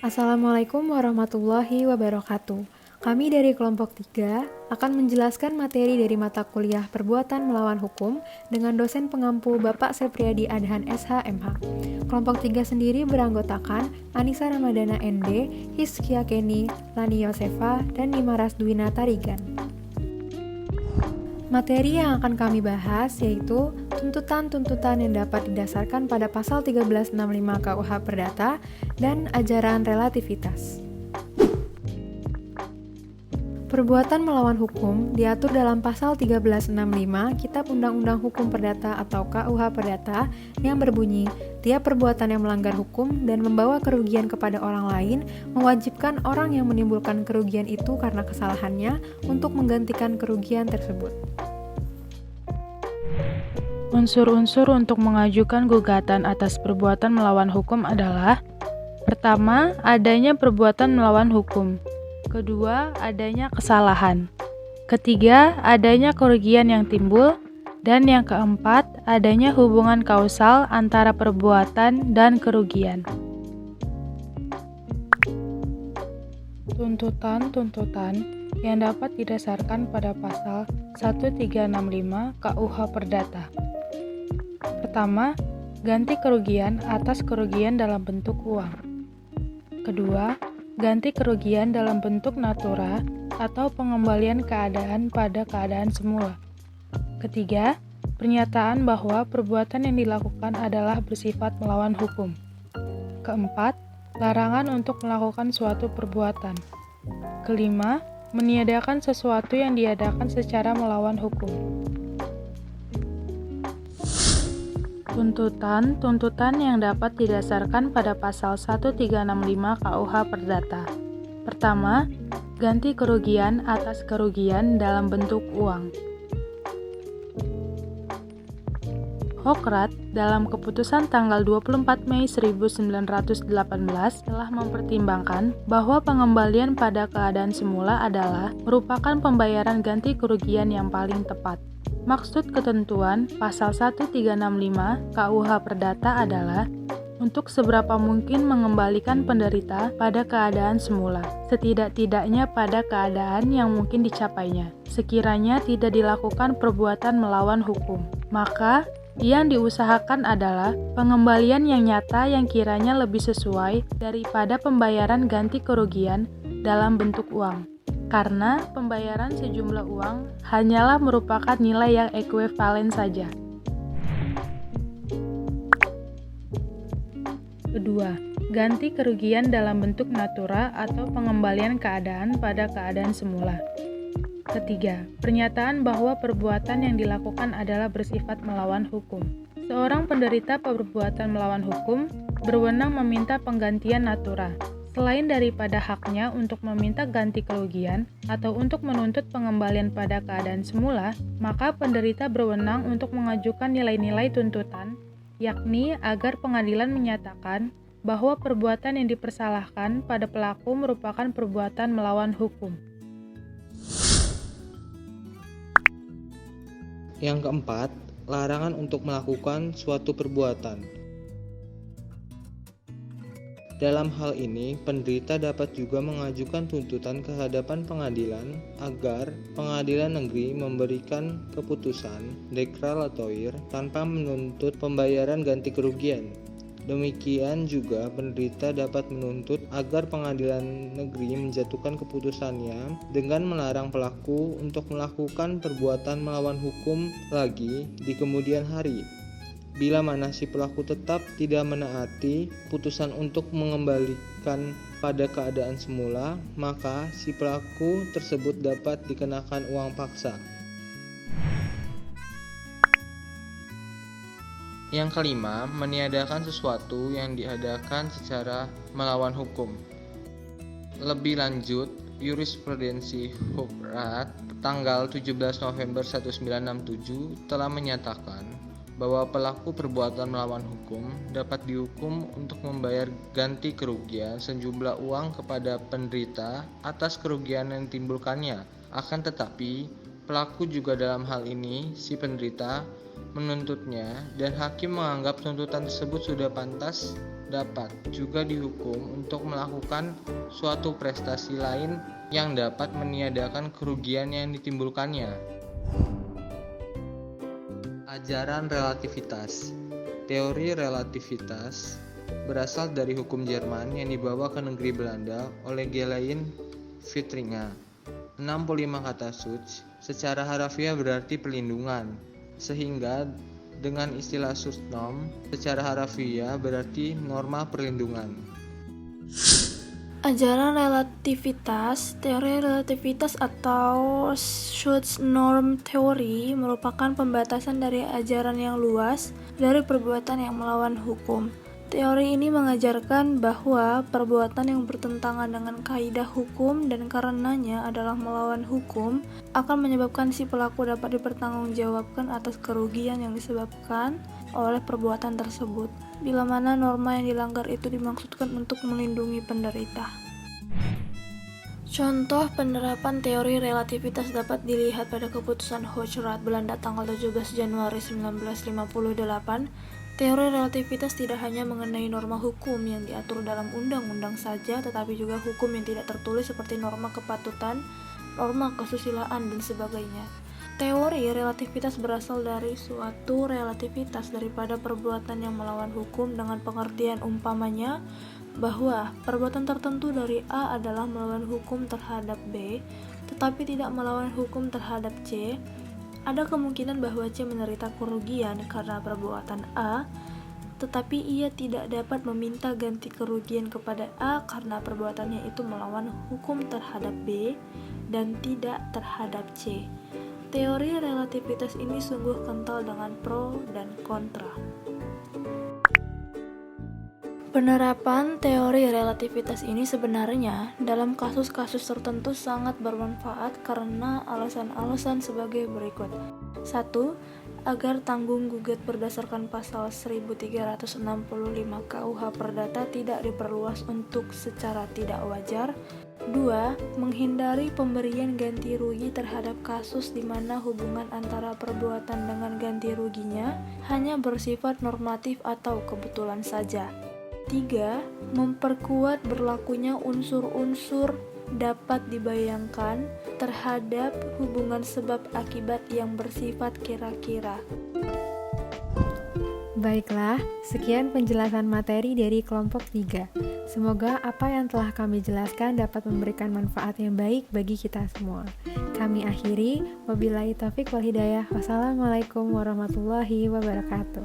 Assalamualaikum warahmatullahi wabarakatuh. Kami dari kelompok 3 akan menjelaskan materi dari mata kuliah Perbuatan Melawan Hukum dengan dosen pengampu Bapak Sepriadi Adhan SH.MH. Kelompok 3 sendiri beranggotakan Anissa Ramadana ND, Hizkia Keni, Lani Yosefa, dan Nimaras Dwina Tarigan. Materi yang akan kami bahas yaitu tuntutan-tuntutan yang dapat didasarkan pada pasal 1365 KUH Perdata dan ajaran relativitas. Perbuatan melawan hukum diatur dalam pasal 1365 Kitab Undang-Undang Hukum Perdata atau KUH Perdata yang berbunyi, tiap perbuatan yang melanggar hukum dan membawa kerugian kepada orang lain mewajibkan orang yang menimbulkan kerugian itu karena kesalahannya untuk menggantikan kerugian tersebut. Unsur-unsur untuk mengajukan gugatan atas perbuatan melawan hukum adalah: pertama, adanya perbuatan melawan hukum. Kedua, adanya kesalahan. Ketiga, adanya kerugian yang timbul. Dan yang keempat, adanya hubungan kausal antara perbuatan dan kerugian. Tuntutan-tuntutan yang dapat didasarkan pada pasal 1365 KUH Perdata. Pertama, ganti kerugian atas kerugian dalam bentuk uang. Kedua, ganti kerugian dalam bentuk natura atau pengembalian keadaan pada keadaan semula. Ketiga, pernyataan bahwa perbuatan yang dilakukan adalah bersifat melawan hukum. Keempat, larangan untuk melakukan suatu perbuatan. Kelima, meniadakan sesuatu yang diadakan secara melawan hukum. Tuntutan yang dapat didasarkan pada pasal 1365 KUH Perdata. Pertama, ganti kerugian atas kerugian dalam bentuk uang. Hokrat dalam keputusan tanggal 24 Mei 1918 telah mempertimbangkan bahwa pengembalian pada keadaan semula adalah merupakan pembayaran ganti kerugian yang paling tepat. Maksud ketentuan pasal 1365 KUH Perdata adalah untuk seberapa mungkin mengembalikan penderita pada keadaan semula, setidak-tidaknya pada keadaan yang mungkin dicapainya, sekiranya tidak dilakukan perbuatan melawan hukum. Maka, yang diusahakan adalah pengembalian yang nyata yang kiranya lebih sesuai daripada pembayaran ganti kerugian dalam bentuk uang. Karena pembayaran sejumlah uang hanyalah merupakan nilai yang ekuivalen saja. Kedua, ganti kerugian dalam bentuk natura atau pengembalian keadaan pada keadaan semula. Ketiga, pernyataan bahwa perbuatan yang dilakukan adalah bersifat melawan hukum. Seorang penderita perbuatan melawan hukum berwenang meminta penggantian natura. Selain daripada haknya untuk meminta ganti kerugian atau untuk menuntut pengembalian pada keadaan semula, maka penderita berwenang untuk mengajukan nilai-nilai tuntutan, yakni agar pengadilan menyatakan bahwa perbuatan yang dipersalahkan pada pelaku merupakan perbuatan melawan hukum. Yang keempat, larangan untuk melakukan suatu perbuatan. Dalam hal ini, penderita dapat juga mengajukan tuntutan ke hadapan pengadilan agar pengadilan negeri memberikan keputusan deklaratoir tanpa menuntut pembayaran ganti kerugian. Demikian juga penderita dapat menuntut agar pengadilan negeri menjatuhkan keputusannya dengan melarang pelaku untuk melakukan perbuatan melawan hukum lagi di kemudian hari. Bila mana si pelaku tetap tidak menaati putusan untuk mengembalikan pada keadaan semula, maka si pelaku tersebut dapat dikenakan uang paksa. Yang kelima, meniadakan sesuatu yang diadakan secara melawan hukum. Lebih lanjut, jurisprudensi Hokrat tanggal 17 November 1967 telah menyatakan bahwa pelaku perbuatan melawan hukum dapat dihukum untuk membayar ganti kerugian sejumlah uang kepada penderita atas kerugian yang ditimbulkannya. Akan tetapi, pelaku juga dalam hal ini si penderita menuntutnya dan hakim menganggap tuntutan tersebut sudah pantas dapat juga dihukum untuk melakukan suatu prestasi lain yang dapat meniadakan kerugian yang ditimbulkannya. Ajaran relativitas. Teori relativitas berasal dari hukum Jerman yang dibawa ke negeri Belanda oleh Galen Vitringa. 65 kata such secara harafiah berarti perlindungan, sehingga dengan istilah Schutznorm secara harafiah berarti norma perlindungan. Ajaran relativitas, teori relativitas atau Schutznorm teori merupakan pembatasan dari ajaran yang luas dari perbuatan yang melawan hukum. Teori ini mengajarkan bahwa perbuatan yang bertentangan dengan kaidah hukum dan karenanya adalah melawan hukum akan menyebabkan si pelaku dapat dipertanggungjawabkan atas kerugian yang disebabkan oleh perbuatan tersebut, bila mana norma yang dilanggar itu dimaksudkan untuk melindungi penderita. Contoh penerapan teori relativitas dapat dilihat pada keputusan Hoogstraat Belanda tanggal 17 Januari 1958. Teori relativitas tidak hanya mengenai norma hukum yang diatur dalam undang-undang saja, tetapi juga hukum yang tidak tertulis seperti norma kepatutan, norma kesusilaan, dan sebagainya. Teori relativitas berasal dari suatu relativitas daripada perbuatan yang melawan hukum dengan pengertian umpamanya bahwa perbuatan tertentu dari A adalah melawan hukum terhadap B, tetapi tidak melawan hukum terhadap C. Ada kemungkinan bahwa C menderita kerugian karena perbuatan A, tetapi ia tidak dapat meminta ganti kerugian kepada A karena perbuatannya itu melawan hukum terhadap B dan tidak terhadap C. Teori relativitas ini sungguh kental dengan pro dan kontra. Penerapan teori relativitas ini sebenarnya dalam kasus-kasus tertentu sangat bermanfaat karena alasan-alasan sebagai berikut. 1. Agar tanggung gugat berdasarkan pasal 1365 KUH Perdata tidak diperluas untuk secara tidak wajar. 2. Menghindari pemberian ganti rugi terhadap kasus di mana hubungan antara perbuatan dengan ganti ruginya hanya bersifat normatif atau kebetulan saja. 3. Memperkuat berlakunya unsur-unsur dapat dibayangkan terhadap hubungan sebab akibat yang bersifat kira-kira. Baiklah, sekian penjelasan materi dari kelompok 3. Semoga apa yang telah kami jelaskan dapat memberikan manfaat yang baik bagi kita semua. Kami akhiri, wabillahi taufiq wal hidayah. Wassalamualaikum warahmatullahi wabarakatuh.